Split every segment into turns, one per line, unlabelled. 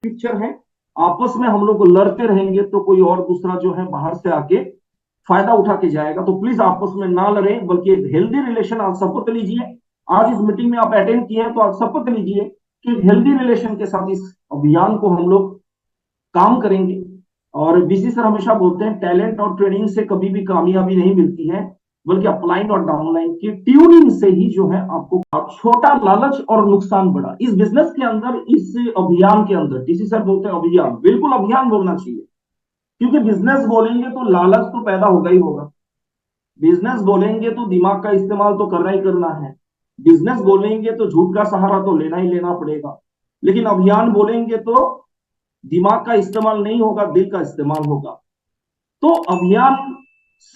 Picture है। आपस में हम लोग लड़ते रहेंगे तो कोई और दूसरा जो है बाहर से आके फायदा उठा के जाएगा। तो प्लीज आपस में ना लड़े, बल्कि एक हेल्दी रिलेशन आप शपथ लीजिए। आज इस मीटिंग में आप अटेंड किए हैं तो आप शपथ लीजिए कि एक हेल्दी रिलेशन के साथ इस अभियान को हम लोग काम करेंगे। और बीसी सर हमेशा बोलते हैं टैलेंट और ट्रेनिंग से कभी भी कामयाबी नहीं मिलती है, बल्कि अपलाइन और डाउनलाइन की ट्यूनिंग से ही जो है आपको। छोटा लालच और नुकसान बड़ा इस बिजनेस के अंदर, इस अभियान के अंदर डीसी सर बोलते हैं अभियान, बिल्कुल अभियान बोलना चाहिए। क्योंकि बिजनेस बोलेंगे तो लालच तो पैदा होगा ही होगा। बिजनेस बोलेंगे तो दिमाग का इस्तेमाल तो करना ही करना है। बिजनेस बोलेंगे तो झूठ का सहारा तो लेना ही लेना पड़ेगा। लेकिन अभियान बोलेंगे तो दिमाग का इस्तेमाल नहीं होगा, दिल का इस्तेमाल होगा। तो अभियान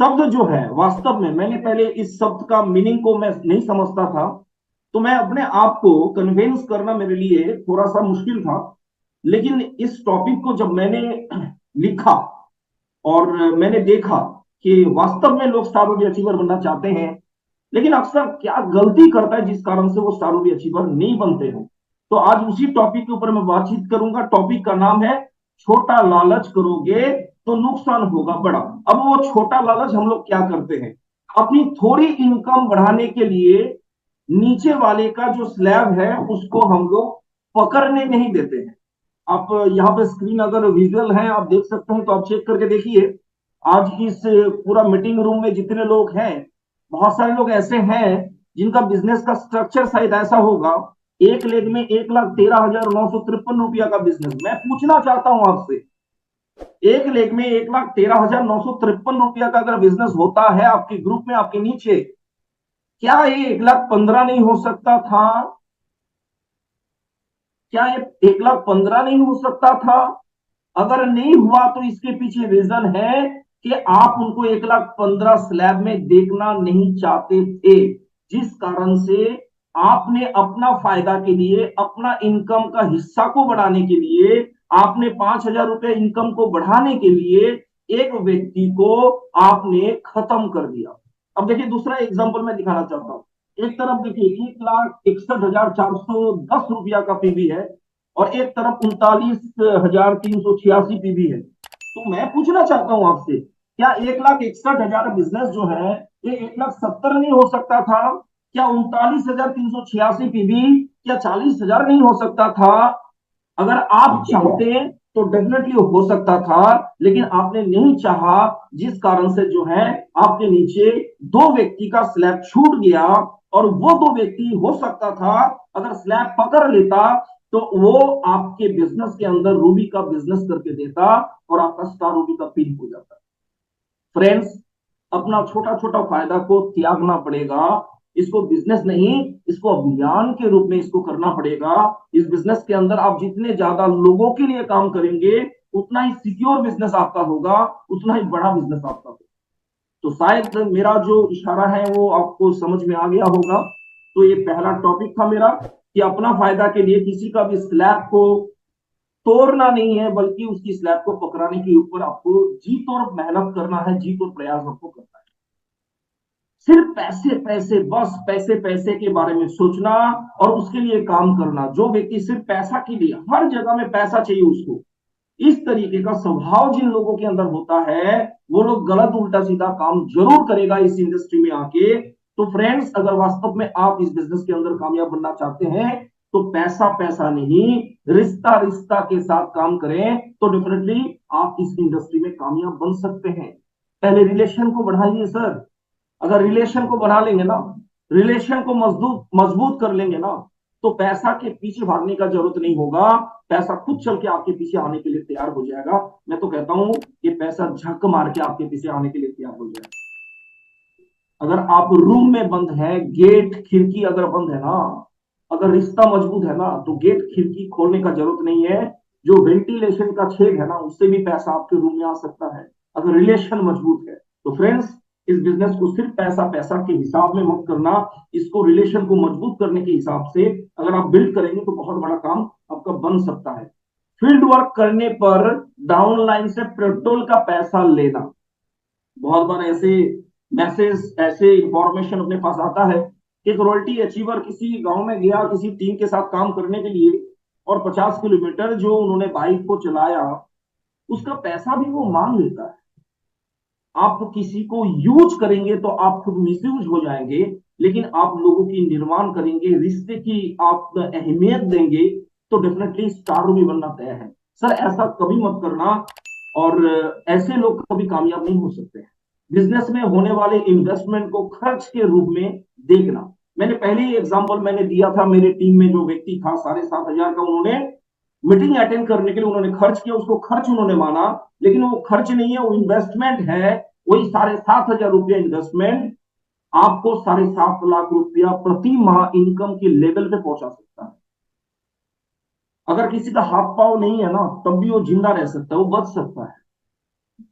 शब्द जो है, वास्तव में मैंने पहले इस शब्द का मीनिंग को मैं नहीं समझता था। तो मैं अपने आप को कन्विंस करना मेरे लिए थोड़ा सा मुश्किल था। लेकिन इस टॉपिक को जब मैंने लिखा और मैंने देखा कि वास्तव में लोग स्टार अचीवर बनना चाहते हैं, लेकिन अक्सर क्या गलती करता है जिस कारण से वो स्टार अचीवर नहीं बनते हैं। तो आज उसी टॉपिक के ऊपर मैं बातचीत करूंगा। टॉपिक का नाम है छोटा लालच करोगे तो नुकसान होगा बड़ा। अब वो छोटा लालच हम लोग क्या करते हैं, अपनी थोड़ी इनकम बढ़ाने के लिए नीचे वाले का जो स्लैब है उसको हम लोग पकड़ने नहीं देते हैं। आप यहाँ पे स्क्रीन अगर विजुअल है आप देख सकते हैं तो आप चेक करके देखिए। आज इस पूरा मीटिंग रूम में जितने लोग हैं, बहुत सारे लोग ऐसे हैं जिनका बिजनेस का स्ट्रक्चर शायद ऐसा होगा। एक लेग में 1,13,953 रुपया का बिजनेस। मैं पूछना चाहता हूं आपसे, एक लेग में 1,13,953 रुपया का अगर बिजनेस होता है आपके ग्रुप में, आपके नीचे, क्या ये 1,15,000 नहीं हो सकता था? क्या ये 1,15,000 नहीं हो सकता था? अगर नहीं हुआ तो इसके पीछे रीजन है कि आप उनको 1,15,000 स्लैब में देखना नहीं चाहते थे, जिस कारण से आपने अपना फायदा के लिए, अपना इनकम का हिस्सा को बढ़ाने के लिए, आपने 5,000 रुपए इनकम को बढ़ाने के लिए एक व्यक्ति को आपने खत्म कर दिया। अब देखिए दूसरा एग्जाम्पल मैं दिखाना चाहता हूं। एक तरफ देखिए 1,61,410 रुपया का पीवी है और एक तरफ 39,386 पीवी है। तो मैं पूछना चाहता हूं आपसे, क्या 1,61,000 बिजनेस जो है ये 1,70,000 नहीं हो सकता था? क्या 39,386 पीवी, क्या 40,000 नहीं हो सकता था? अगर आप चाहते तो डेफिनेटली हो सकता था, लेकिन आपने नहीं चाहा, जिस कारण से जो है आपके नीचे दो व्यक्ति का स्लैब छूट गया। और वो दो व्यक्ति हो सकता था अगर स्लैब पकड़ लेता तो वो आपके बिजनेस के अंदर रूबी का बिजनेस करके देता और आपका स्टार रूबी का पिन हो जाता। फ्रेंड्स, अपना छोटा छोटा फायदा को त्यागना पड़ेगा। इसको बिजनेस नहीं, इसको अभियान के रूप में इसको करना पड़ेगा। इस बिजनेस के अंदर आप जितने ज्यादा लोगों के लिए काम करेंगे, उतना ही सिक्योर बिजनेस आपका होगा, उतना ही बड़ा बिजनेस आपका होगा। तो शायद मेरा जो इशारा है वो आपको समझ में आ गया होगा। तो ये पहला टॉपिक था मेरा कि अपना फायदा के लिए किसी का भी स्लैब को तोड़ना नहीं है, बल्कि उसकी स्लैब को पकड़ाने के ऊपर आपको जी तोड़ मेहनत करना है, जी तोड़ प्रयास आपको करना है। सिर्फ पैसे पैसे, बस पैसे पैसे के बारे में सोचना और उसके लिए काम करना। जो व्यक्ति सिर्फ पैसा के लिए, हर जगह में पैसा चाहिए उसको, इस तरीके का स्वभाव जिन लोगों के अंदर होता है, वो लोग गलत उल्टा सीधा काम जरूर करेगा इस इंडस्ट्री में आके। तो फ्रेंड्स, अगर वास्तव में आप इस बिजनेस के अंदर कामयाब बनना चाहते हैं तो पैसा पैसा नहीं, रिश्ता रिश्ता के साथ काम करें तो डेफिनेटली आप इस इंडस्ट्री में कामयाब बन सकते हैं। पहले रिलेशन को बढ़ाइए सर। अगर रिलेशन को बना लेंगे ना, रिलेशन को मजबूत मजबूत कर लेंगे ना, तो पैसा के पीछे भागने का जरूरत नहीं होगा। पैसा खुद चल के आपके पीछे आने के लिए तैयार हो जाएगा। मैं तो कहता हूं कि पैसा झक मार के आपके पीछे आने के लिए तैयार हो जाएगा। अगर आप रूम में बंद है, गेट खिड़की अगर बंद है ना, अगर रिश्ता मजबूत है ना, तो गेट खिड़की खोलने का जरूरत नहीं है। जो वेंटिलेशन का छेद है ना, उससे भी पैसा आपके रूम में आ सकता है, अगर रिलेशन मजबूत है। तो फ्रेंड्स, इस बिजनेस को सिर्फ पैसा पैसा के हिसाब में मत करना, इसको रिलेशन को मजबूत करने के हिसाब से अगर आप बिल्ड करेंगे तो बहुत बड़ा काम आपका बन सकता है। फील्ड वर्क करने पर डाउनलाइन से पेट्रोल का पैसा लेना। बहुत बार ऐसे मैसेज, ऐसे इंफॉर्मेशन अपने पास आता है कि एक रॉयल्टी अचीवर किसी गांव में गया किसी टीम के साथ काम करने के लिए, और 50 किलोमीटर जो उन्होंने बाइक को चलाया, उसका पैसा भी वो मांग लेता है। आप किसी को यूज करेंगे तो आप खुद मिसयूज हो जाएंगे, लेकिन आप लोगों की निर्माण करेंगे, रिश्ते की आप अहमियत देंगे, तो डेफिनेटली स्टार भी बनना तय है। सर ऐसा कभी मत करना, और ऐसे लोग कभी कामयाब नहीं हो सकते हैं। बिजनेस में होने वाले इन्वेस्टमेंट को खर्च के रूप में देखना। मैंने पहले ही एग्जांपल मैंने दिया था, मेरे टीम में जो व्यक्ति था 7,500 का, उन्होंने मीटिंग अटेंड करने के लिए उन्होंने खर्च किया, उसको खर्च उन्होंने माना, लेकिन वो खर्च नहीं है, वो इन्वेस्टमेंट है। वही 7,500 रुपया इन्वेस्टमेंट आपको 7.5 लाख रुपया प्रति माह इनकम के लेवल पे पहुंचा सकता है। अगर किसी का हाथ पांव नहीं है ना, तब भी वो जिंदा रह सकता है, वो बच सकता है।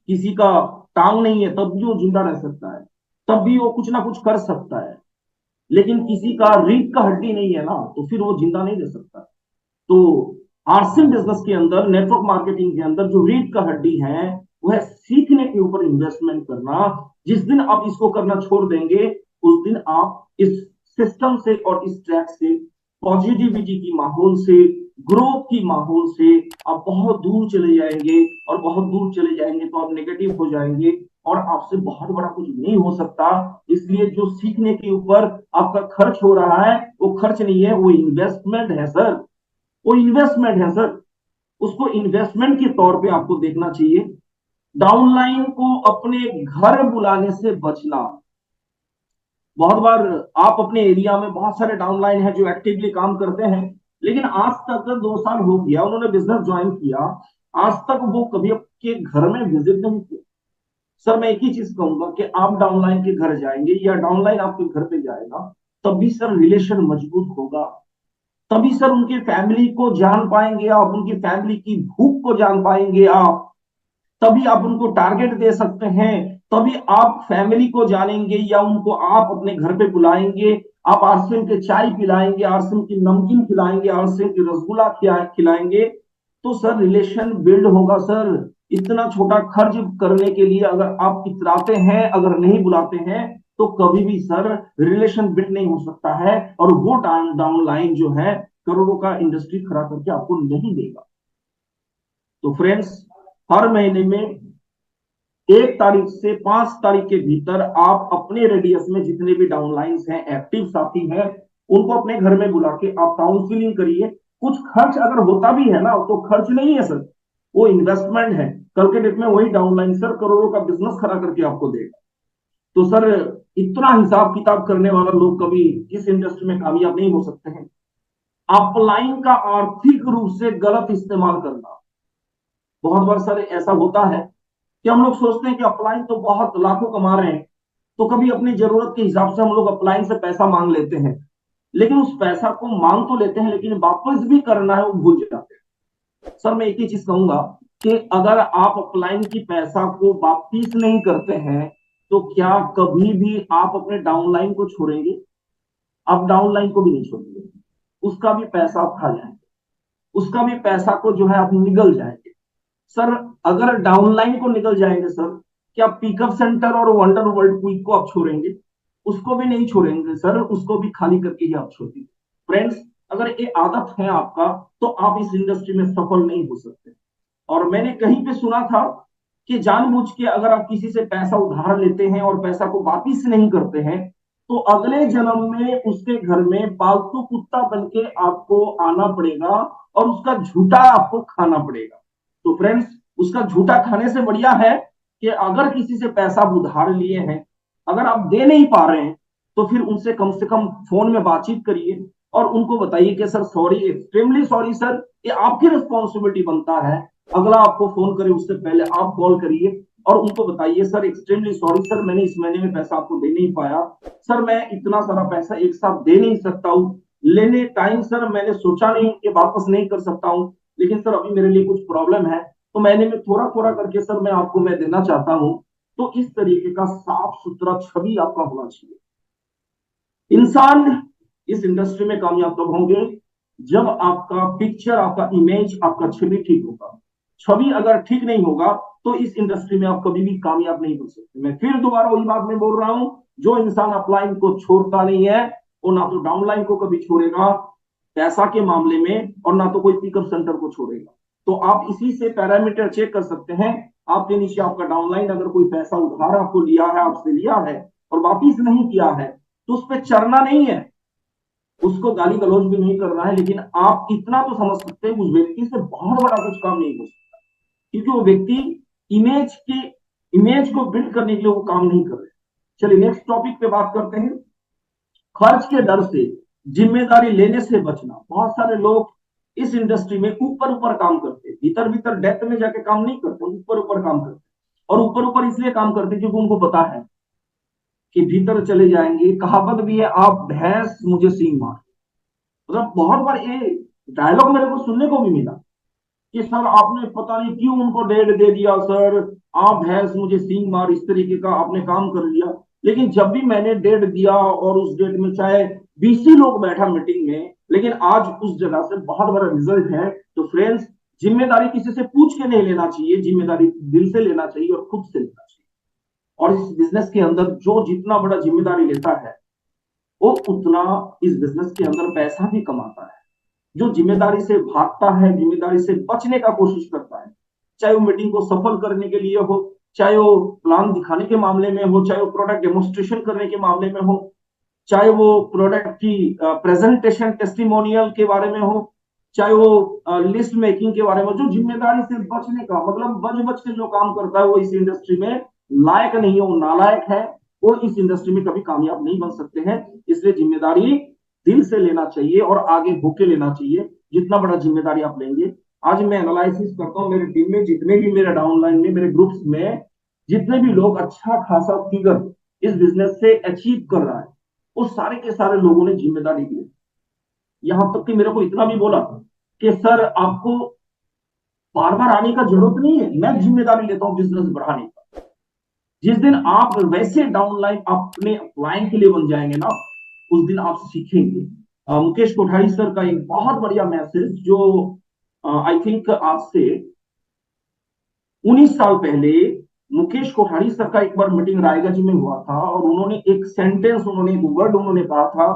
किसी का टांग नहीं है, तब भी वो जिंदा रह सकता है, तब भी वो कुछ ना कुछ कर सकता है। लेकिन किसी का रीढ़ का हड्डी नहीं है ना, तो फिर वो जिंदा नहीं रह सकता। तो आरसीएम बिजनेस के अंदर, नेटवर्क मार्केटिंग के अंदर जो रीढ़ का हड्डी है, वह सीखने के ऊपर इन्वेस्टमेंट करना। जिस दिन आप इसको करना छोड़ देंगे, उस दिन आप इस सिस्टम से और इस ट्रैक से, पॉजिटिविटी की माहौल से, ग्रोथ की माहौल से आप बहुत दूर चले जाएंगे। और बहुत दूर चले जाएंगे तो आप नेगेटिव हो जाएंगे, और आपसे बहुत बड़ा कुछ नहीं हो सकता। इसलिए जो सीखने के ऊपर आपका खर्च हो रहा है, वो खर्च नहीं है, वो इन्वेस्टमेंट है सर। वो इन्वेस्टमेंट है सर। उसको इन्वेस्टमेंट के तौर पे आपको देखना चाहिए। डाउनलाइन को अपने घर बुलाने से बचना। बहुत बार आप अपने एरिया में बहुत सारे डाउनलाइन हैं जो एक्टिवली काम करते हैं, लेकिन आज तक 2 साल हो गया उन्होंने बिजनेस ज्वाइन किया, आज तक वो कभी आपके घर में विजिट नहीं किया। सर मैं एक ही चीज कहूंगा कि आप डाउनलाइन के घर जाएंगे या डाउनलाइन आपके घर पे जाएगा, तब भी सर रिलेशन मजबूत होगा। तभी सर उनकी फैमिली को जान पाएंगे आप, उनकी फैमिली की भूख को जान पाएंगे आप। तभी आप उनको टारगेट दे सकते हैं। तभी आप फैमिली को जानेंगे, या उनको आप अपने घर पे बुलाएंगे। आप आरसीएम के चाय पिलाएंगे, आरसीएम की नमकीन खिलाएंगे, आरसीएम की रसगुल्ला खिलाएंगे, तो सर रिलेशन बिल्ड होगा सर। इतना छोटा खर्च करने के लिए अगर आप इतराते हैं, अगर नहीं बुलाते हैं, तो कभी भी सर रिलेशन बिल्ड नहीं हो सकता है। और वो डाउन लाइन जो है, करोड़ों का इंडस्ट्री खड़ा करके आपको नहीं देगा। तो फ्रेंड्स, हर महीने में 1 तारीख से 5 तारीख के भीतर आप अपने रेडियस में जितने भी डाउनलाइंस हैं, एक्टिव साथी हैं, उनको अपने घर में बुला के आप काउंसलिंग करिए। कुछ खर्च अगर होता भी है ना, तो खर्च नहीं है सर, वो इन्वेस्टमेंट है। कल के डेट में वही डाउनलाइन सर करोड़ों का बिजनेस खड़ा करके आपको देगा। तो सर इतना हिसाब किताब करने वाला लोग कभी इस इंडस्ट्री में कामयाब नहीं हो सकते हैं। अपलाइन का आर्थिक रूप से गलत इस्तेमाल करना। बहुत बार सर ऐसा होता है कि हम लोग सोचते हैं कि अपलाइन तो बहुत लाखों कमा रहे हैं, तो कभी अपनी जरूरत के हिसाब से हम लोग अपलाइन से पैसा मांग लेते हैं। लेकिन उस पैसा को मांग तो लेते हैं, लेकिन वापस भी करना है वो भूल जाते हैं। सर मैं एक ही चीज कहूंगा कि अगर आप अपलाइन की पैसा को वापिस नहीं करते हैं, तो क्या कभी भी आप अपने डाउनलाइन को छोड़ेंगे? आप डाउनलाइन को भी नहीं छोड़ेंगे, उसका भी पैसा आप खा जाएंगे, उसका भी पैसा को जो है आप निगल जाएंगे। सर अगर डाउनलाइन को निकल जाएंगे सर, क्या पिकअप सेंटर और वंडर वर्ल्ड क्विक को आप छोड़ेंगे? उसको भी नहीं छोड़ेंगे सर, उसको भी खाली करके ही आप छोड़ेंगे। फ्रेंड्स, अगर ये आदत है आपका, तो आप इस इंडस्ट्री में सफल नहीं हो सकते। और मैंने कहीं पे सुना था कि जानबूझ के अगर आप किसी से पैसा उधार लेते हैं और पैसा को वापिस नहीं करते हैं, तो अगले जन्म में उसके घर में पालतू कुत्ता बन के आपको आना पड़ेगा, और उसका झूठा आपको खाना पड़ेगा। तो फ्रेंड्स, उसका झूठा खाने से बढ़िया है कि अगर किसी से पैसा उधार लिए हैं, अगर आप दे नहीं पा रहे हैं, तो फिर उनसे कम से कम फोन में बातचीत करिए और उनको बताइए कि sir sorry, extremely sorry sir, ये आपकी रिस्पॉन्सिबिलिटी बनता है। अगला आपको फोन करे उससे पहले आप कॉल करिए और उनको बताइए सर एक्सट्रीमली सॉरी सर, मैंने इस महीने में पैसा आपको दे नहीं पाया। सर मैं इतना सारा पैसा एक साथ दे नहीं सकता हूँ, लेने टाइम सर मैंने सोचा नहीं कि वापस नहीं कर सकता हूँ, लेकिन सर अभी मेरे लिए कुछ प्रॉब्लम है, तो मैंने में थोड़ा थोड़ा करके सर मैं आपको मैं देना चाहता हूँ। तो इस तरीके का साफ सुथरा छवि आपका होना चाहिए। इंसान इस इंडस्ट्री में कामयाब तब होंगे जब आपका पिक्चर, आपका इमेज, आपका छवि ठीक होगा। छवि अगर ठीक नहीं होगा, तो इस इंडस्ट्री में आप कभी भी कामयाब नहीं बन सकते। मैं फिर दोबारा वही बात में बोल रहा हूं, जो इंसान अपलाइन को छोड़ता नहीं है, वो ना तो डाउनलाइन को कभी छोड़ेगा, पैसा के मामले में, और ना तो कोई पिकअप सेंटर को छोड़ेगा। तो आप इसी से पैरामीटर चेक कर सकते हैं। आपके नीचे आपका डाउनलाइन अगर कोई पैसा उधार आपको लिया है, आपसे लिया है और वापिस नहीं किया है, तो उस पर चढ़ना नहीं है, उसको गाली गलौज भी नहीं करना है, लेकिन आप इतना तो समझ सकते हैं उस व्यक्ति से बहुत बड़ा कुछ काम नहीं हो सकता, क्योंकि वो व्यक्ति इमेज के इमेज को बिल्ड करने के लिए वो काम नहीं कर रहे। चलिए नेक्स्ट टॉपिक पे बात करते हैं। खर्च के डर से जिम्मेदारी लेने से बचना। बहुत सारे लोग इस इंडस्ट्री में ऊपर ऊपर काम करते हैं, भीतर भीतर डेप्थ में जाके काम नहीं करते, ऊपर ऊपर काम करते, और ऊपर ऊपर इसलिए काम करते क्योंकि उनको पता है कि भीतर चले जाएंगे। कहावत भी है, आप भैंस मुझे सींग मार। मतलब बहुत बार ये डायलॉग मेरे को सुनने को भी मिला कि सर आपने पता नहीं क्यों उनको डेट दे दिया सर, आप भैंस मुझे सींग मार, इस तरीके का आपने काम कर लिया। लेकिन जब भी मैंने डेट दिया और उस डेट में चाहे 20 लोग बैठा मीटिंग में, लेकिन आज उस जगह से बहुत बड़ा रिजल्ट है। तो फ्रेंड्स, जिम्मेदारी किसी से पूछ के नहीं लेना चाहिए, जिम्मेदारी दिल से लेना चाहिए और खुद से लेना चाहिए। और इस बिजनेस के अंदर जो जितना बड़ा जिम्मेदारी लेता है, वो उतना इस बिजनेस के अंदर पैसा भी कमाता है। जो जिम्मेदारी से भागता है, जिम्मेदारी से बचने का कोशिश करता है, चाहे वो मीटिंग को सफल करने के लिए हो, चाहे वो प्लान दिखाने के मामले में हो, चाहे वो प्रोडक्ट डेमोन्स्ट्रेशन करने के मामले में हो, चाहे वो प्रोडक्ट की प्रेजेंटेशन टेस्टिमोनियल के बारे में हो, चाहे वो लिस्ट मेकिंग के बारे में, जो जिम्मेदारी से बचने का मतलब बच बच के जो काम करता है, वो इस इंडस्ट्री में लायक नहीं है, वो नालायक है, वो इस इंडस्ट्री में कभी कामयाब नहीं बन सकते हैं। इसलिए जिम्मेदारी दिल से लेना चाहिए और आगे होके लेना चाहिए। जितना बड़ा जिम्मेदारी आप लेंगे, आज मैं एनालिसिस करता हूँ मेरे टीम में जितने भी मेरे डाउनलाइन में, मेरे ग्रुप्स में जितने भी लोग अच्छा खासा फिगर इस बिजनेस से अचीव कर रहा है, वो सारे के सारे लोगों ने जिम्मेदारी ली। यहां तक कि मेरे को इतना भी बोला कि सर आपको बार बार आने का जरूरत नहीं है, मैं जिम्मेदारी लेता हूं बिजनेस बढ़ाने का। जिस दिन आप वैसे डाउनलाइन अपने क्लाइंट के लिए बन जाएंगे ना, उस दिन आप सीखेंगे। मुकेश कोठारी सर का एक बहुत बढ़िया मैसेज, जो आई थिंक आज से 19 साल पहले मुकेश कोठारी सर का एक बार मीटिंग रायगंज में हुआ था, और उन्होंने एक सेंटेंस, उन्होंने एक वर्ड उन्होंने कहा था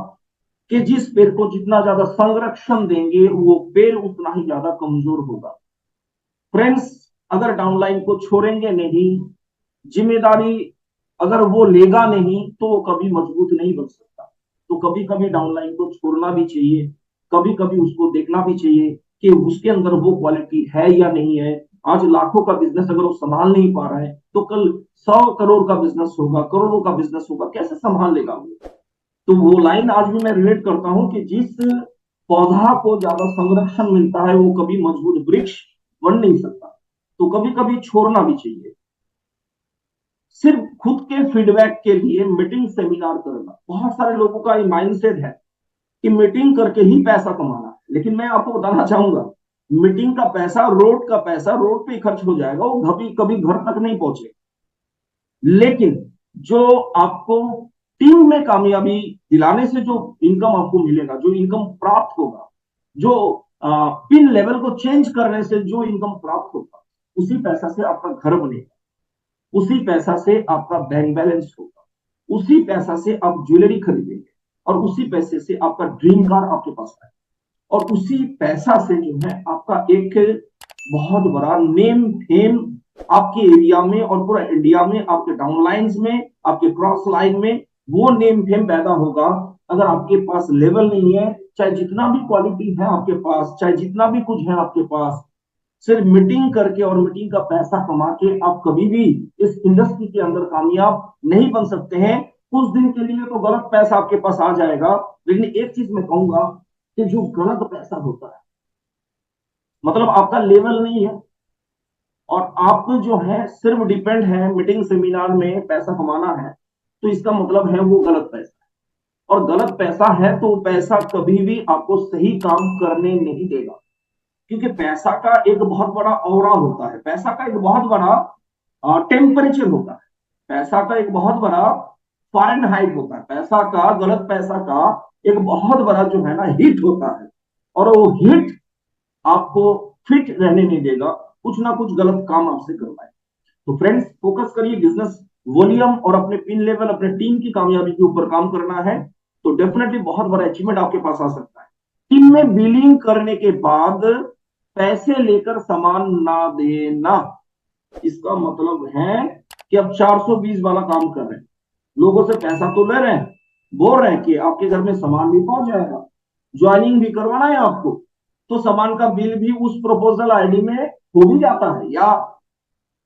कि जिस पेड़ को जितना ज्यादा संरक्षण देंगे, वो पेड़ उतना ही ज्यादा कमजोर होगा। फ्रेंड्स, अगर डाउनलाइन को छोड़ेंगे नहीं, जिम्मेदारी अगर वो लेगा नहीं, तो वो कभी मजबूत नहीं बन सकता। तो कभी कभी डाउनलाइन को छोड़ना भी चाहिए, कभी कभी उसको देखना भी चाहिए कि उसके अंदर वो क्वालिटी है या नहीं है। आज लाखों का बिजनेस अगर वो संभाल नहीं पा रहा है, तो कल 100 करोड़ का बिजनेस होगा, करोड़ों का बिजनेस होगा, कैसे संभाल लेगा वो। तो वो लाइन आज भी मैं रिलेट करता हूं कि जिस पौधा को ज्यादा संरक्षण मिलता है, वो कभी मजबूत वृक्ष बन नहीं सकता। तो कभी कभी छोड़ना भी चाहिए। सिर्फ खुद के फीडबैक के लिए मीटिंग सेमिनार करना, बहुत सारे लोगों का माइंडसेट है कि मीटिंग करके ही पैसा कमाना है। लेकिन मैं आपको बताना चाहूंगा, मीटिंग का पैसा, रोड पे ही खर्च हो जाएगा, वो कभी कभी घर तक नहीं पहुंचेगा। लेकिन जो आपको टीम में कामयाबी दिलाने से जो इनकम आपको मिलेगा, जो इनकम प्राप्त होगा, जो पिन लेवल को चेंज करने से जो इनकम प्राप्त होगा, उसी पैसा से आपका घर बनेगा, उसी पैसा से आपका बैंक बैलेंस होगा, उसी पैसा से आप ज्वेलरी खरीदेंगे, और उसी पैसे से आपका ड्रीम कार आपके पास आएगा, और उसी पैसा से जो है आपका एक बहुत बड़ा नेम फेम आपके एरिया में और पूरा इंडिया में, आपके डाउनलाइंस में, आपके क्रॉस लाइन में वो नेम फेम पैदा होगा। अगर आपके पास लेवल नहीं है, चाहे जितना भी क्वालिटी है आपके पास, चाहे जितना भी कुछ है आपके पास, सिर्फ मीटिंग करके और मीटिंग का पैसा कमा के आप कभी भी इस इंडस्ट्री के अंदर कामयाब नहीं बन सकते हैं। कुछ दिन के लिए तो गलत पैसा आपके पास आ जाएगा, लेकिन एक चीज मैं कहूंगा कि जो गलत पैसा होता है, मतलब आपका लेवल नहीं है और आप जो है सिर्फ डिपेंड है मीटिंग सेमिनार में पैसा कमाना है, तो इसका मतलब है वो गलत पैसा है। और गलत पैसा है तो पैसा कभी भी आपको सही काम करने नहीं देगा, क्योंकि पैसा का एक बहुत बड़ा ऑरा होता है, पैसा का एक बहुत बड़ा टेम्परेचर होता है, पैसा का एक बहुत बड़ा फ़ारेनहाइट होता है, पैसा का, गलत पैसा का एक बहुत बड़ा जो है ना हीट होता है, और वो हीट आपको फिट रहने नहीं देगा, कुछ ना कुछ गलत काम आपसे करवाए। तो फ्रेंड्स, फोकस करिए बिजनेस वॉल्यूम और अपने पिन लेवल, अपने टीम की कामयाबी के ऊपर काम करना है, तो डेफिनेटली बहुत बड़ा अचीवमेंट आपके पास आ सकता है। टीम में बिलिंग करने के बाद पैसे लेकर सामान ना देना, इसका मतलब है कि अब 420 वाला काम कर रहे हैं, लोगों से पैसा तो ले रहे हैं, बोल रहे हैं कि आपके घर में सामान भी पहुंच जाएगा, ज्वाइनिंग भी करवाना है आपको, तो सामान का बिल भी उस प्रपोजल आईडी में हो भी जाता है या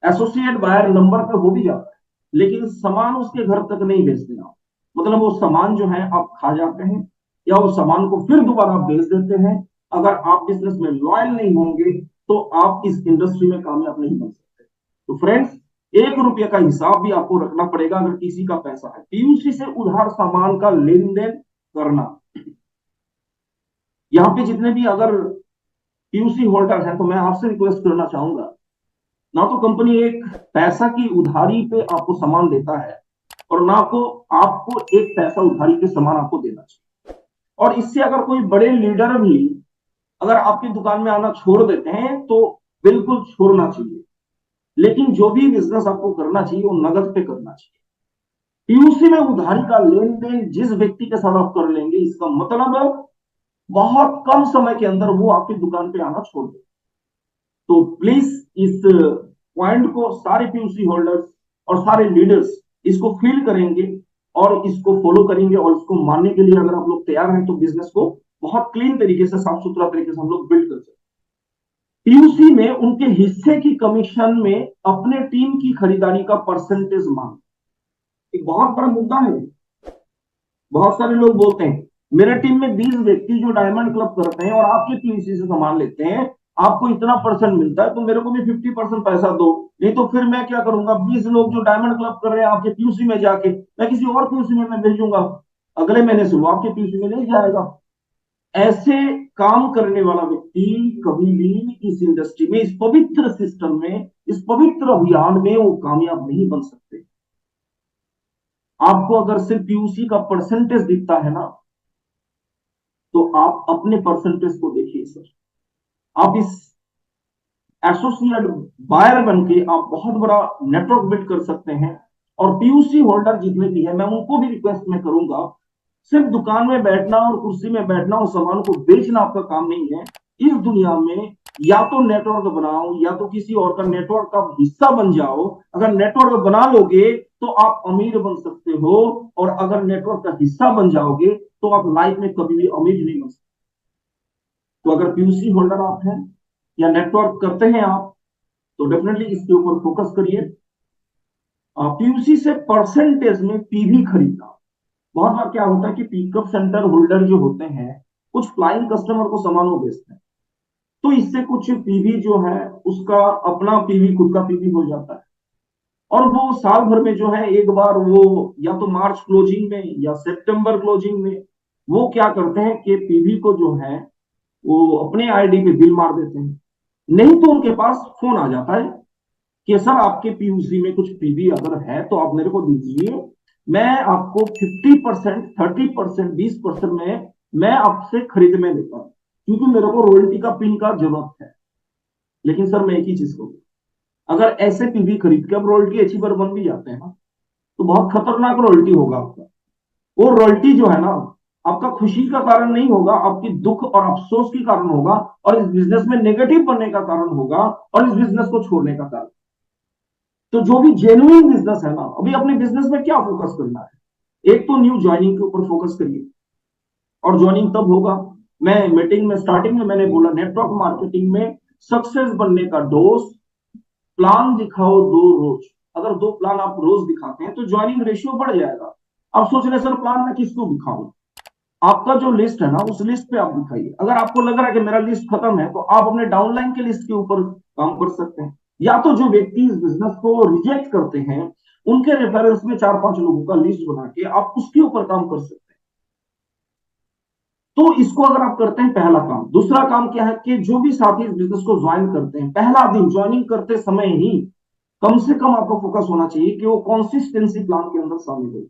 एसोसिएट बायर नंबर पे हो भी जाता है, लेकिन सामान उसके घर तक नहीं भेजते आप। मतलब वो सामान जो है आप खा जाते हैं या उस सामान को फिर दोबारा आप बेच देते हैं। अगर आप बिजनेस में लॉयल नहीं होंगे तो आप इस इंडस्ट्री में कामयाब नहीं बन सकते। तो फ्रेंड्स, 1 रुपये का हिसाब भी आपको रखना पड़ेगा अगर किसी का पैसा है। पीयूसी से उधार सामान का लेन देन करना, यहाँ पे जितने भी अगर पीयूसी होल्डर हैं तो मैं आपसे रिक्वेस्ट करना चाहूंगा, ना तो कंपनी एक पैसा की उधारी पे आपको सामान देता है और ना को आपको एक पैसा उधारी के सामान आपको देना चाहिए। और इससे अगर कोई बड़े लीडर भी अगर आपकी दुकान में आना छोड़ देते हैं तो बिल्कुल छोड़ना चाहिए, लेकिन जो भी बिजनेस आपको करना चाहिए वो नगद पे करना चाहिए। पीयूसी में उधारी का लेन देन जिस व्यक्ति के साथ आप कर लेंगे, इसका मतलब बहुत कम समय के अंदर वो आपकी दुकान पे आना छोड़ देगा। तो प्लीज इस पॉइंट को सारे पीयूसी होल्डर्स और सारे लीडर्स इसको फील करेंगे और इसको फॉलो करेंगे, और इसको मानने के लिए अगर आप लोग तैयार हैं तो बिजनेस को बहुत क्लीन तरीके से, साफ सुथरा तरीके से हम लोग बिल्ड कर सकते हैं। पीयूसी में उनके हिस्से की कमीशन में अपने टीम की खरीदारी का परसेंटेज मांग एक बहुत बड़ा मुद्दा है। बहुत सारे लोग बोलते हैं मेरे टीम में 20 व्यक्ति जो डायमंड क्लब करते हैं और आपके पीयूसी से सामान लेते हैं, आपको इतना परसेंट मिलता है तो मेरे को भी 50% पैसा दो, नहीं तो फिर मैं क्या करूंगा, 20 लोग जो डायमंड क्लब कर रहे हैं आपके पीयूसी में जाके मैं किसी और पीयूसी में मैं भेजूंगा, अगले महीने से वो आपके पीयूसी में नहीं जाएगा। ऐसे काम करने वाला व्यक्ति कभी भी इस इंडस्ट्री में, इस पवित्र सिस्टम में, इस पवित्र अभियान में वो कामयाब नहीं बन सकते। आपको अगर सिर्फ पीयूसी का परसेंटेज दिखता है ना, तो आप अपने परसेंटेज को देखिए सर। आप इस एसोसिएट बायर बन के आप बहुत बड़ा नेटवर्क बिल्ड कर सकते हैं। और पीयूसी होल्डर जितने भी है मैं उनको भी रिक्वेस्ट में करूंगा, सिर्फ दुकान में बैठना और कुर्सी में बैठना और सामान को बेचना आपका काम नहीं है। इस दुनिया में या तो नेटवर्क बनाओ या तो किसी और का नेटवर्क का हिस्सा बन जाओ। अगर नेटवर्क बना लोगे तो आप अमीर बन सकते हो, और अगर नेटवर्क का हिस्सा बन जाओगे तो आप लाइफ में कभी भी अमीर नहीं बन सकते। तो अगर पीयूसी होल्डर आप हैं या नेटवर्क करते हैं आप, तो डेफिनेटली इसके ऊपर फोकस करिए। पीयूसी से परसेंटेज में पीवी खरीदना, बहुत बार क्या होता है कि पिकअप सेंटर होल्डर जो होते हैं कुछ फ्लाइंग कस्टमर को सामान वो बेचते हैं, तो इससे कुछ पीवी जो है उसका अपना पीवी, खुद का पीवी हो जाता है। और वो साल भर में जो है एक बार वो या तो मार्च क्लोजिंग में या सितंबर क्लोजिंग में वो क्या करते हैं कि पीवी को जो है वो अपने आईडी पे बिल मार देते हैं। नहीं तो उनके पास फोन आ जाता है कि सर आपके पीयूसी में कुछ पीवी अगर है तो आप मेरे को दीजिए, मैं आपको 50%, 30%, 20% में मैं आपसे खरीद में लेता हूं, क्योंकि मेरे को रॉयल्टी का पिन का जरूरत है। लेकिन सर मैं एक ही चीज कहूँ, अगर ऐसे पीवी खरीद के अब रॉयल्टी अचीवर बन भी जाते हैं ना, तो बहुत खतरनाक रॉयल्टी होगा आपका। वो रॉयल्टी जो है ना आपका खुशी का कारण नहीं होगा, आपकी दुख और अफसोस के कारण होगा, और इस बिजनेस में नेगेटिव बनने का कारण होगा, और इस बिजनेस को छोड़ने का कारण। तो जो भी जेन्युइन बिजनेस है ना, अभी अपने बिजनेस में क्या फोकस करना है, एक तो न्यू ज्वाइनिंग के ऊपर फोकस करिए। और ज्वाइनिंग तब होगा, मैं मीटिंग में स्टार्टिंग में मैंने बोला नेटवर्क मार्केटिंग में सक्सेस बनने का डोज, प्लान दिखाओ 2 रोज। अगर 2 प्लान आप रोज दिखाते हैं तो ज्वाइनिंग रेशियो बढ़ जाएगा। आप सोच रहे सर प्लान मैं किसको दिखाऊं, आपका जो लिस्ट है ना उस लिस्ट पे आप दिखाइए। अगर आपको लग रहा है कि मेरा लिस्ट खत्म है तो आप अपने डाउनलाइन के लिस्ट के ऊपर काम कर सकते हैं। या तो जो व्यक्ति इस बिजनेस को रिजेक्ट करते हैं उनके रेफरेंस में 4-5 लोगों का लिस्ट बना के आप उसके ऊपर काम कर सकते हैं। तो इसको अगर आप करते हैं, पहला काम। दूसरा काम क्या है कि जो भी साथी इस बिजनेस को ज्वाइन करते हैं, पहला दिन ज्वाइनिंग करते समय ही कम से कम आपको फोकस होना चाहिए कि वो कंसिस्टेंसी प्लान के अंदर शामिल हो।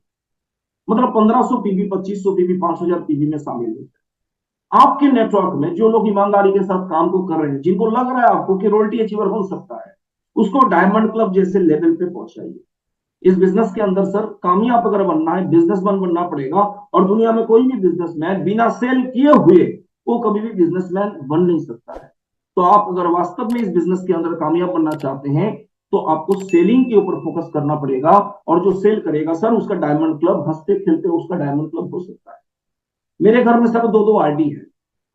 मतलब 1500 पीवी, 2500 पीवी, 5000 पीवी में शामिल हो। आपके नेटवर्क में जो लोग ईमानदारी के साथ काम को कर रहे हैं, जिनको लग रहा है आपको कि रॉयल्टी अचीवर बन सकता है, उसको डायमंड क्लब जैसे लेवल पे पहुंचाइए। इस बिजनेस के अंदर सर कामयाब अगर बनना है, बिजनेसमैन बनना पड़ेगा। और दुनिया में कोई भी बिजनेसमैन बिना सेल किए हुए वो कभी भी बिजनेसमैन बन नहीं सकता है। तो आप अगर वास्तव में इस बिजनेस के अंदर कामयाब बनना चाहते हैं तो आपको सेलिंग के ऊपर फोकस करना पड़ेगा। और जो सेल करेगा सर, उसका डायमंड क्लब, हंसते खेलते उसका डायमंड क्लब हो सकता है। मेरे घर में सर दो दो आरडी है,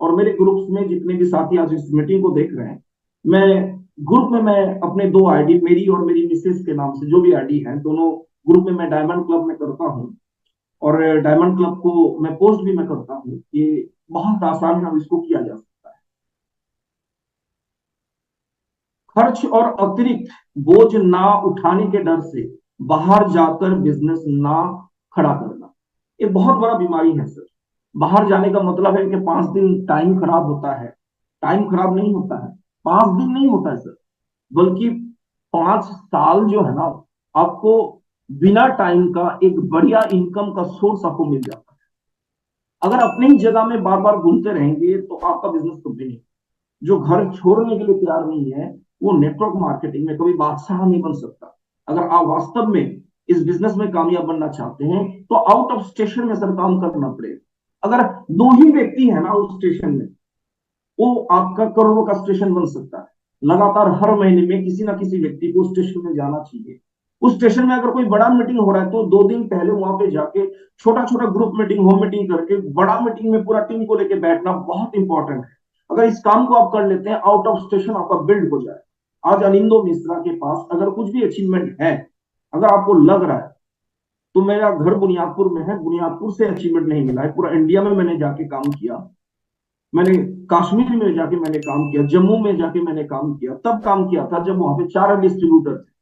और मेरे ग्रुप्स में जितने भी साथी आज इस मीटिंग को देख रहे हैं, मैं ग्रुप में मैं अपने दो आईडी, मेरी और मेरी मिसेज के नाम से जो भी आईडी है, दोनों ग्रुप में मैं डायमंड क्लब में करता हूँ। और डायमंड क्लब को मैं पोस्ट भी मैं करता हूँ। ये बहुत आसान है, अब इसको किया जा सकता है। खर्च और अतिरिक्त बोझ ना उठाने के डर से बाहर जाकर बिजनेस ना खड़ा करना, ये बहुत बड़ा बीमारी है सर। बाहर जाने का मतलब है कि 5 दिन टाइम खराब होता है। टाइम खराब नहीं होता है, 5 दिन नहीं होता है सर, बल्कि 5 साल जो है ना, आपको बिना टाइम का एक बढ़िया इनकम का सोर्स आपको मिल जाता है। अगर अपनी ही जगह में बार बार घूमते रहेंगे तो आपका बिजनेस कभी नहीं। जो घर छोड़ने के लिए तैयार नहीं है, वो नेटवर्क मार्केटिंग में कभी बादशाह नहीं बन सकता। अगर आप वास्तव में इस बिजनेस में कामयाब बनना चाहते हैं तो आउट ऑफ स्टेशन में सर काम करना पड़ेगा। अगर दो ही व्यक्ति है ना उस स्टेशन में, वो आपका करोड़ों का स्टेशन बन सकता है। लगातार हर महीने में किसी ना किसी व्यक्ति को स्टेशन में जाना चाहिए। उस स्टेशन में अगर कोई बड़ा मीटिंग हो रहा है तो 2 दिन पहले वहां पे जाके छोटा छोटा ग्रुप मीटिंग, होम मीटिंग करके बड़ा मीटिंग में पूरा टीम को लेकर बैठना बहुत इंपॉर्टेंट है। अगर इस काम को आप कर लेते हैं, आउट ऑफ स्टेशन आपका बिल्ड हो जाए। आज अनिंदो मिश्रा के पास अगर कुछ भी अचीवमेंट है, अगर आपको लग रहा है, तो मेरा घर बुनियादपुर में है, बुनियादपुर से अचीवमेंट नहीं मिला है, पूरा इंडिया में मैंने जाके काम किया। मैंने कश्मीर में जाके मैंने काम किया, जम्मू में जाके मैंने काम किया, तब काम किया था जब वहां पे 4 डिस्ट्रीब्यूटर थे।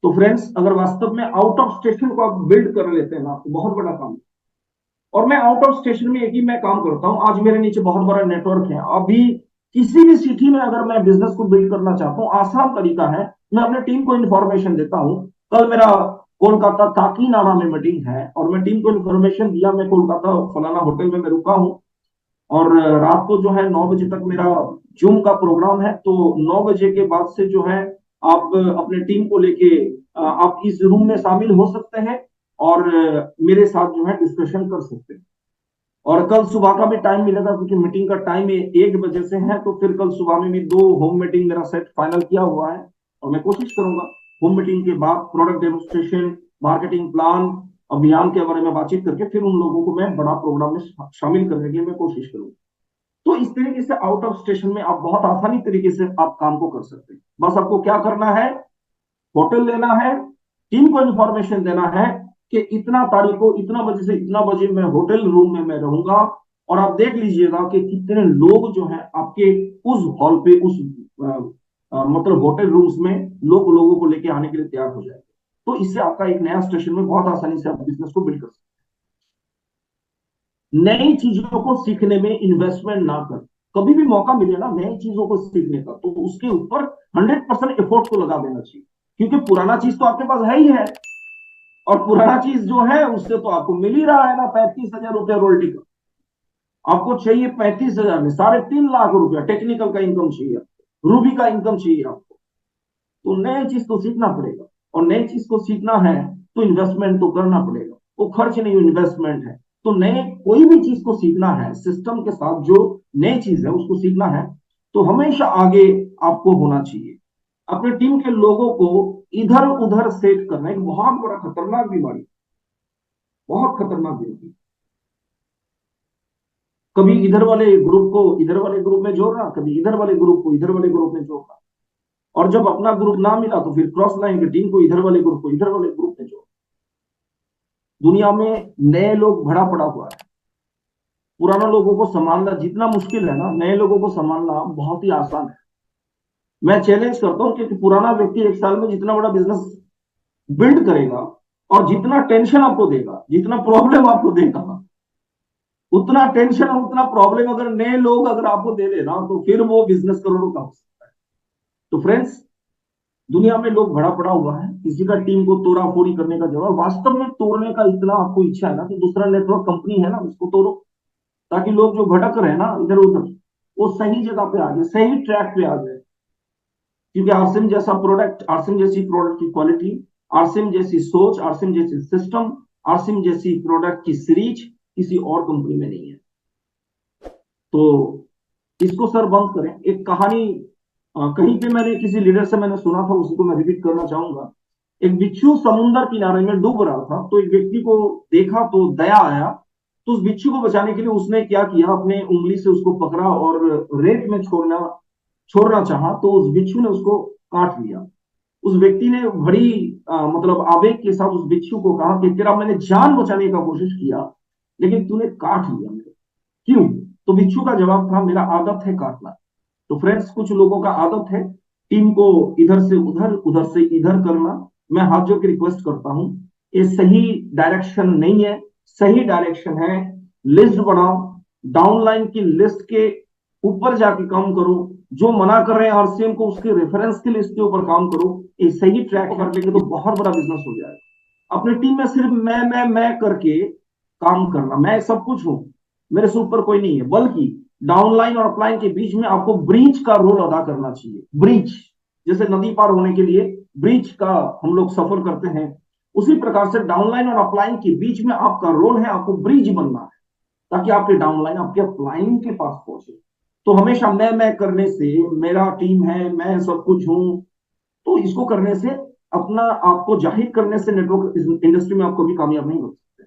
तो फ्रेंड्स, अगर वास्तव में आउट ऑफ स्टेशन को आप बिल्ड कर लेते हैं ना, तो बहुत बड़ा काम है। और मैं आउट ऑफ स्टेशन में एक ही मैं काम करता हूं। आज मेरे नीचे बहुत बड़ा नेटवर्क है। अभी किसी भी सिटी में अगर मैं बिजनेस को बिल्ड करना चाहता हूँ, आसान तरीका है, मैं अपने टीम को इन्फॉर्मेशन देता हूँ। कल मेरा कोलकाता काकीनाडा में मीटिंग है, और मैं टीम को इन्फॉर्मेशन दिया, मैं कोलकाता फलाना होटल में मैं रुका हूँ, और रात को जो है 9 बजे तक मेरा जूम का प्रोग्राम है। तो 9 बजे के बाद से जो है आप अपने टीम को लेके आप इस रूम में शामिल हो सकते हैं, और मेरे साथ जो है डिस्कशन कर सकते हैं। और कल सुबह का भी टाइम मिलेगा, क्योंकि मीटिंग का टाइम 1 बजे से है। तो फिर कल सुबह में भी 2 होम मीटिंग मेरा सेट फाइनल किया हुआ है, और मैं कोशिश करूंगा होम मीटिंग के बाद प्रोडक्ट डेमोस्ट्रेशन, मार्केटिंग प्लान, अभियान के बारे में बातचीत करके फिर उन लोगों को मैं बड़ा प्रोग्राम में शामिल करने की मैं कोशिश करूंगा। तो इस तरीके से आउट ऑफ स्टेशन में आप बहुत आसानी तरीके से आप काम को कर सकते हैं। बस आपको क्या करना है, होटल लेना है, टीम को इन्फॉर्मेशन देना है कि इतना तारीख को इतना बजे से इतना बजे मैं होटल रूम में मैं रहूंगा। और आप देख लीजिएगा कि कितने लोग जो है आपके उस हॉल पे, उस मतलब होटल रूम्स में लोगों को लेके आने के लिए तैयार हो जाएंगे। तो इससे आपका एक नया स्टेशन में बहुत आसानी से आप बिजनेस को बिल्ड कर सकते हैं। नई चीजों को सीखने में इन्वेस्टमेंट ना कर। कभी भी मौका मिले ना नई चीजों को सीखने का, तो उसके ऊपर 100% एफोर्ट को लगा देना चाहिए, क्योंकि पुराना चीज तो आपके पास है ही है। और पुराना चीज जो है उससे तो आपको मिल ही रहा है ना 35,000 रुपया रोल्टी का। आपको चाहिए 35,000 में 3.5 लाख रुपया टेक्निकल का इनकम चाहिए, रूबी का इनकम चाहिए आपको। तो नई चीज तो सीखना पड़ेगा, और नई चीज को सीखना है तो इन्वेस्टमेंट तो करना पड़ेगा। वो खर्च नहीं, इन्वेस्टमेंट है। तो नए कोई भी चीज को सीखना है सिस्टम के साथ, जो नई चीज है उसको सीखना है, तो हमेशा आगे आपको होना चाहिए। अपने टीम के लोगों को इधर उधर सेट करना एक बहुत बड़ा खतरनाक बीमारी, बहुत खतरनाक बीमारी। कभी इधर वाले ग्रुप को इधर वाले ग्रुप में जोड़ना, कभी इधर वाले ग्रुप को इधर वाले ग्रुप में जोड़ना। और जब अपना ग्रुप ना मिला तो फिर क्रॉस लाइन की टीम को इधर वाले ग्रुप को इधर वाले ग्रुप में जोड़। दुनिया में नए लोग भरा पड़ा हुआ है। पुराना लोगों को संभालना जितना मुश्किल है ना, नए लोगों को संभालना बहुत ही आसान है। मैं चैलेंज करता हूं कि पुराना व्यक्ति 1 साल में जितना बड़ा बिजनेस बिल्ड करेगा, और जितना टेंशन आपको देगा, जितना प्रॉब्लम आपको देगा, उतना टेंशन और उतना प्रॉब्लम अगर नए लोग अगर आपको दे देना, तो फिर वो बिजनेस करोड़ों का हो सकता है। तो फ्रेंड्स, दुनिया में लोग भरा पड़ा हुआ है, किसी का टीम को तोड़ा फोड़ी करने का जवाब, वास्तव में तोड़ने का इतना आपको इच्छा है ना, तो दूसरा नेटवर्क कंपनी है ना उसको तोड़ो, ताकि लोग जो भटक रहे हैं ना इधर उधर, वो सही जगह पे आ जाए, सही ट्रैक पे आ जाए। क्योंकि आरसिम जैसा प्रोडक्ट, आरसिम जैसी प्रोडक्ट की क्वालिटी, आरसिम जैसी सोच, आरसिम जैसी सिस्टम, आरसिम जैसी प्रोडक्ट की सीरीज किसी और कंपनी में नहीं है। तो इसको सर बंद करें। एक कहानी कहीं पे मैंने किसी लीडर से मैंने सुना था, उसी को मैं रिपीट करना चाहूंगा। एक बिच्छू समुन्द्र किनारे में डूब रहा था, तो एक व्यक्ति को देखा तो दया आया, तो उस बिच्छू को बचाने के लिए उसने क्या किया, अपने उंगली से उसको पकड़ा और रेत में छोड़ना चाहा, तो उस बिच्छू ने उसको काट लिया। उस व्यक्ति ने बड़ी मतलब आवेग के साथ उस बिच्छू को कहा कि तेरा मैंने जान बचाने का कोशिश किया, लेकिन तूने काट लिया मेरे। क्यों? तो बिच्छू का जवाब था, मेरा आदत है काटना। तो फ्रेंड्स, कुछ लोगों का आदत है टीम को इधर से उधर, उधर से इधर करना। मैं हाथ जोड़ के रिक्वेस्ट करता हूं, ये सही डायरेक्शन नहीं है। सही डायरेक्शन है लिस्ट बनाओ, डाउनलाइन की लिस्ट के ऊपर जाके काम करो। जो मना कर रहे हैं आरसीएम को, उसके रेफरेंस की लिस्ट के ऊपर काम करो। ये सही ट्रैक कर लेंगे तो बहुत बड़ा बिजनेस हो जाएगा। अपनी टीम में सिर्फ मैं करके काम करना, मैं सब कुछ हूं, मेरे से ऊपर कोई नहीं है, बल्कि डाउनलाइन और अपलाइन के बीच में आपको ब्रिज का रोल अदा करना चाहिए। ब्रिज, जैसे नदी पार होने के लिए ब्रिज का हम लोग सफर करते हैं, उसी प्रकार से डाउनलाइन और अपलाइन के बीच में आपका रोल है, आपको ब्रिज बनना है, ताकि आपके डाउनलाइन आपके अपलाइन के पास पहुंचे। तो हमेशा मैं करने से, मेरा टीम है, मैं सब कुछ हूं, तो इसको करने से, अपना आपको जाहिर करने से नेटवर्क इंडस्ट्री में आप कभी कामयाब नहीं हो सकते।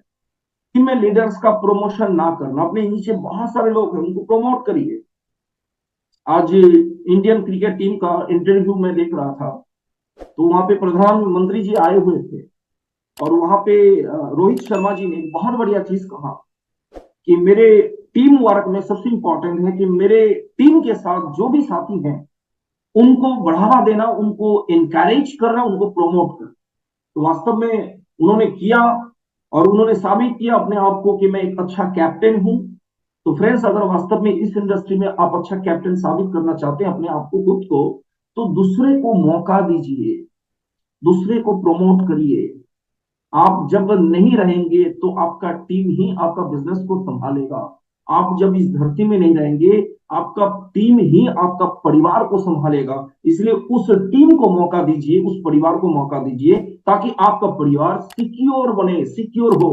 टीम में लीडर्स का प्रमोशन ना करना, अपने नीचे बहुत सारे लोग हैं उनको प्रमोट करिए। आज इंडियन क्रिकेट टीम का इंटरव्यू में देख रहा था, तो वहां पे प्रधानमंत्री जी आए हुए थे, और वहां पे रोहित शर्मा जी ने एक बहुत बढ़िया चीज कहा कि मेरे टीम वर्क में सबसे इंपॉर्टेंट है कि मेरे टीम के साथ जो भी साथी हैं उनको बढ़ावा देना, उनको एनकरेज करना, उनको प्रमोट करना। तो वास्तव में उन्होंने किया, और उन्होंने साबित किया अपने आप को कि मैं एक अच्छा कैप्टन हूं। तो फ्रेंड्स, अगर वास्तव में इस इंडस्ट्री में आप अच्छा कैप्टन साबित करना चाहते हैं अपने आप को, खुद को, तो दूसरे को मौका दीजिए, दूसरे को प्रमोट करिए। आप जब नहीं रहेंगे तो आपका टीम ही आपका बिजनेस को संभालेगा। आप जब इस धरती में नहीं रहेंगे, आपका टीम ही आपका परिवार को संभालेगा। इसलिए उस टीम को मौका दीजिए, उस परिवार को मौका दीजिए, ताकि आपका परिवार सिक्योर बने, सिक्योर हो।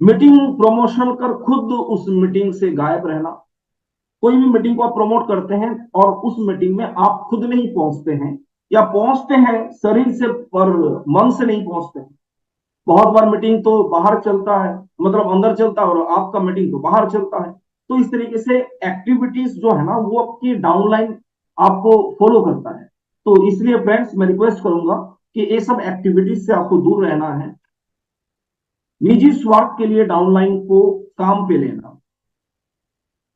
मीटिंग प्रमोशन कर खुद उस मीटिंग से गायब रहना। कोई भी मीटिंग को आप प्रमोट करते हैं और उस मीटिंग में आप खुद नहीं पहुंचते हैं, या पहुंचते हैं शरीर से पर मन से नहीं पहुंचते हैं। बहुत बार मीटिंग तो बाहर चलता है, मतलब अंदर चलता है, और आपका मीटिंग तो बाहर चलता है। तो इस तरीके से एक्टिविटीज जो है ना, वो आपकी डाउनलाइन आपको फॉलो करता है। तो इसलिए फ्रेंड्स, मैं रिक्वेस्ट करूंगा कि ये सब एक्टिविटीज से आपको दूर रहना है। निजी स्वार्थ के लिए डाउनलाइन को काम पे लेना,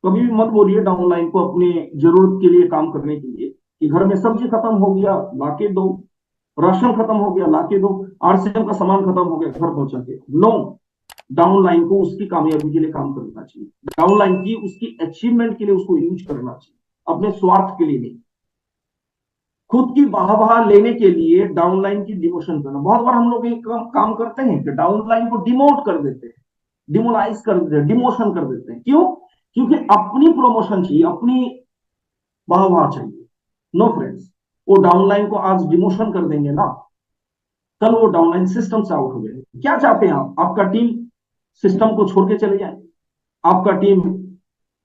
कभी भी मत बोलिए डाउनलाइन को अपने जरूरत के लिए काम करने के लिए कि घर में सब्जी खत्म हो गया लाके दो, राशन खत्म हो गया लाके दो, आरसीएम का सामान खत्म हो गया घर पहुंचा के। नो, डाउनलाइन को उसकी कामयाबी के लिए काम करना चाहिए, डाउनलाइन की उसकी अचीवमेंट के लिए उसको यूज करना चाहिए, अपने स्वार्थ के लिए नहीं। खुद की वाहवाह लेने के लिए डाउनलाइन की डिमोशन करना। बहुत बार हम लोग एक काम करते हैं कि डाउनलाइन को डिमोट कर देते हैं, डिमोलाइज कर देते हैं, डिमोशन कर देते हैं। क्यों? क्योंकि अपनी प्रमोशन चाहिए, अपनी वाहवाह चाहिए। नो फ्रेंड्स, वो डाउनलाइन को आज डिमोशन कर देंगे ना, कल वो डाउनलाइन सिस्टम से आउट हो जाएंगे। क्या चाहते हैं आप? आपका टीम सिस्टम को छोड़ के चले जाए, आपका टीम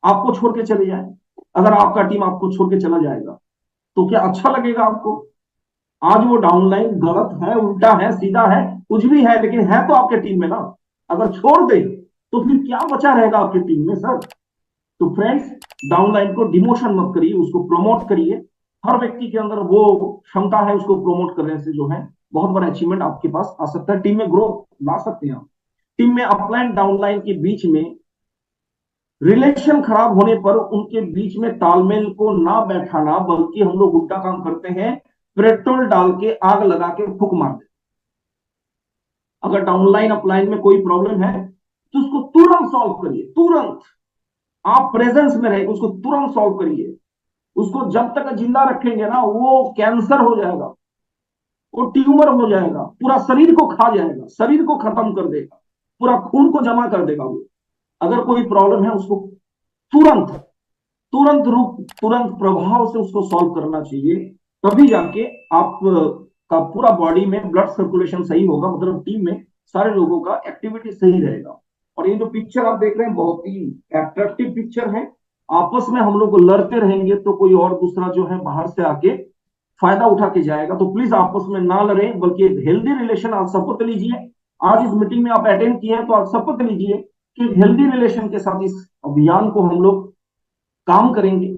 आपको छोड़ के चले जाए? अगर आपका टीम आपको छोड़ के चला जाएगा तो क्या अच्छा लगेगा आपको? आज वो डाउनलाइन गलत है, उल्टा है, सीधा है, कुछ भी है, लेकिन है तो आपके टीम में ना। अगर छोड़ दे तो फिर क्या बचा रहेगा आपकी टीम में सर? तो फ्रेंड्स, डाउनलाइन को डिमोशन मत करिए, उसको प्रमोट करिए। हर व्यक्ति के अंदर वो क्षमता है, उसको प्रमोट करने से जो है बहुत बड़ा अचीवमेंट आपके पास आ सकता है, टीम में ग्रोथ ला सकते हैं आप। टीम में अपलाइन डाउनलाइन के बीच में रिलेशन खराब होने पर उनके बीच में तालमेल को ना बैठाना, बल्कि हम लोग उल्टा काम करते हैं, पेट्रोल डाल के आग लगा के फूक मार देते। अगर डाउनलाइन अपलाइन में कोई प्रॉब्लम है तो उसको तुरंत सॉल्व करिए, तुरंत। आप प्रेजेंस में रहे उसको तुरंत सॉल्व करिए। उसको जब तक जिंदा रखेंगे ना, वो कैंसर हो जाएगा, वो ट्यूमर हो जाएगा, पूरा शरीर को खा जाएगा, शरीर को खत्म कर देगा, पूरा खून को जमा कर देगा वो। अगर कोई प्रॉब्लम है उसको तुरंत, तुरंत रूप, तुरंत प्रभाव से उसको सॉल्व करना चाहिए। तभी जाके आप का पूरा बॉडी में ब्लड सर्कुलेशन सही होगा, मतलब टीम में सारे लोगों का एक्टिविटी सही रहेगा। और ये जो पिक्चर आप देख रहे हैं बहुत ही अट्रैक्टिव पिक्चर है। आपस में हम लोग लड़ते रहेंगे तो कोई और दूसरा जो है बाहर से आके फायदा उठा के जाएगा। तो प्लीज आपस में ना लड़े, बल्कि एक हेल्दी रिलेशन आप शपथ लीजिए। आज इस मीटिंग में आप अटेंड किए हैं तो आप शपथ लीजिए कि हेल्दी रिलेशन के साथ इस अभियान को हम लोग काम करेंगे।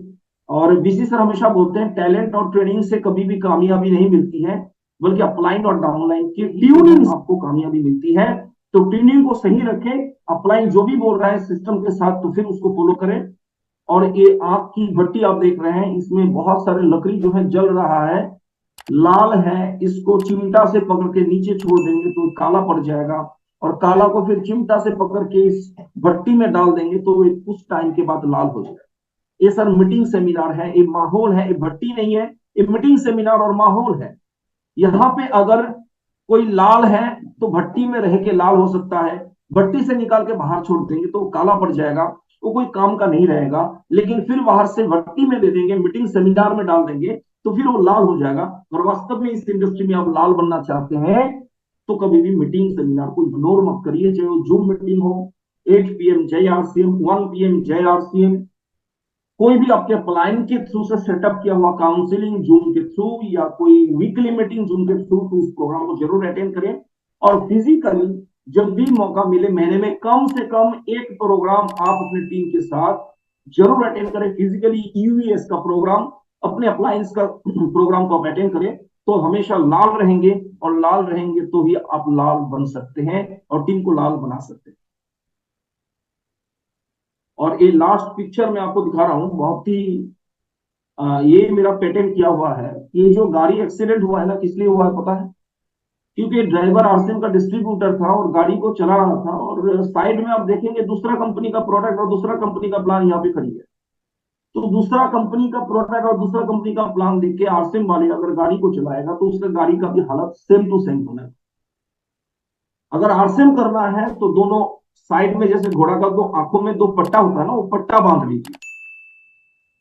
और बीसी सर हमेशा बोलते हैं टैलेंट और ट्रेनिंग से कभी भी कामयाबी नहीं मिलती है, बल्कि अपलाइन और डाउनलाइन की ट्यूनिंग आपको कामयाबी मिलती है। तो ट्यूनिंग को सही रखें, अपलाइन जो भी बोल रहा है सिस्टम के साथ तो फिर उसको फॉलो करें। और ये आग की भट्टी आप देख रहे हैं, इसमें बहुत सारे लकड़ी जो है जल रहा है, लाल है, इसको चिमटा से पकड़ के नीचे छोड़ देंगे तो काला पड़ जाएगा। और काला को फिर चिमटा से पकड़ के इस भट्टी में डाल देंगे तो कुछ टाइम के बाद लाल हो जाएगा। ये सर मीटिंग सेमिनार है, ये माहौल है, ये भट्टी नहीं है, ये मीटिंग सेमिनार और माहौल है। यहाँ पे अगर कोई लाल है तो भट्टी में रह के लाल हो सकता है, भट्टी से निकाल के बाहर छोड़ देंगे तो काला पड़ जाएगा, वो कोई काम का नहीं रहेगा। लेकिन फिर बाहर से भट्टी में दे देंगे, मीटिंग सेमिनार में डाल देंगे तो फिर वो लाल हो जाएगा। और वास्तव में इस इंडस्ट्री में आप लाल बनना चाहते हैं तो कभी भी मीटिंग सेमिनार को इग्नोर मत करिए, चाहे वो जूम मीटिंग हो, 8 PM जय आरसीएम, 1 PM जय आरसीएम, कोई भी आपके अपलाइन के थ्रू से सेटअप किया हुआ काउंसलिंग जूम के थ्रू या कोई वीकली मीटिंग जूम के थ्रू, तो उस प्रोग्राम को जरूर अटेंड करें। और फिजिकली जब भी मौका मिले महीने में कम से कम एक प्रोग्राम आप अपनी टीम के साथ जरूर अटेंड करें। फिजिकली यूवीएस का प्रोग्राम, अपने अप्लायंस का प्रोग्राम को आप अटेंड करें तो हमेशा लाल रहेंगे, और लाल रहेंगे तो ही आप लाल बन सकते हैं और टीम को लाल बना सकते हैं। और ये लास्ट पिक्चर मैं आपको दिखा रहा हूं, बहुत ही ये मेरा पेटेंट किया हुआ है। ये जो गाड़ी एक्सीडेंट हुआ है ना, किस लिए हुआ है पता है? क्योंकि ड्राइवर आरसीएम का डिस्ट्रीब्यूटर था और गाड़ी को चला रहा था, और साइड में आप देखेंगे दूसरा कंपनी का प्रोडक्ट और दूसरा कंपनी का प्लान यहाँ पे खड़ी है। तो दूसरा कंपनी का प्रोडक्ट और दूसरा कंपनी का प्लान देख के आरसीएम वाले अगर गाड़ी को चलाएगा तो उसका गाड़ी का भी हालत सेम टू सेम होना है। अगर आरसीएम करना है तो दोनों साइड में, जैसे घोड़ा का दो आंखों में दो पट्टा होता है ना, वो पट्टा बांध लीजिए।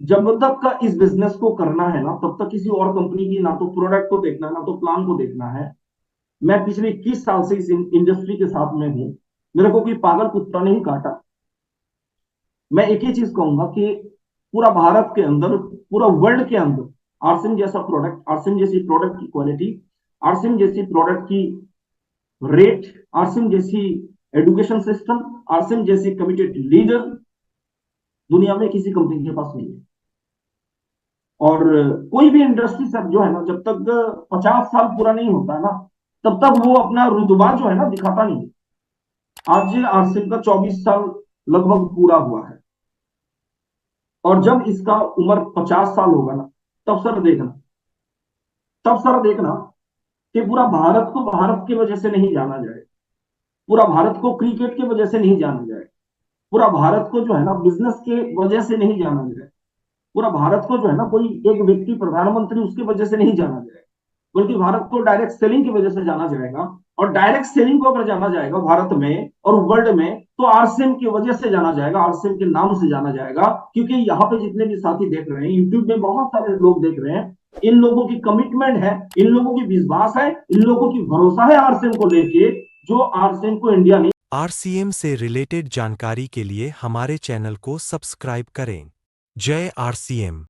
जब तक का इस बिजनेस को करना है ना, तब तक किसी और कंपनी की ना तो प्रोडक्ट को देखना है ना तो प्लान को देखना है। मैं पिछले 21 साल से इस इंडस्ट्री के साथ में हूं, मेरे को कोई पागल कुत्ता नहीं काटा। मैं एक ही चीज कहूंगा कि पूरा भारत के अंदर, पूरा वर्ल्ड के अंदर आरसिम जैसा प्रोडक्ट, आरसिम जैसी प्रोडक्ट की क्वालिटी, आरसिम जैसी प्रोडक्ट की रेट, आरसिम जैसी एजुकेशन सिस्टम, आरसिम जैसी कमिटेड लीडर दुनिया में किसी कंपनी के पास नहीं है। और कोई भी इंडस्ट्री सर जो है ना, जब तक 50 साल पूरा नहीं होता है ना, तब तक वो अपना रुतबा जो है ना दिखाता नहीं। आज आरसिम का 24 साल लगभग पूरा हुआ है, और जब इसका उम्र 50 साल होगा ना, तब सर देखना कि पूरा भारत को भारत की वजह से नहीं जाना जाए, पूरा भारत को क्रिकेट की वजह से नहीं जाना जाए, पूरा भारत को जो है ना बिजनेस के वजह से नहीं जाना जाए, पूरा भारत को जो है ना कोई एक व्यक्ति प्रधानमंत्री उसकी वजह से नहीं जाना जाए, बल्कि भारत को डायरेक्ट सेलिंग की वजह से जाना जाएगा। और डायरेक्ट सेलिंग को अगर जाना जाएगा भारत में और वर्ल्ड में, तो आरसीएम की वजह से जाना जाएगा, आरसीएम के नाम से जाना जाएगा। क्योंकि यहाँ पे जितने भी साथी देख रहे हैं, यूट्यूब में बहुत सारे लोग देख रहे हैं, इन लोगों की कमिटमेंट है, इन लोगों की विश्वास है, इन लोगों की भरोसा है आरसीएम को लेके, जो आरसीएम को इंडिया में
आरसीएम से रिलेटेड जानकारी के लिए हमारे चैनल को सब्सक्राइब करें। जय आरसीएम।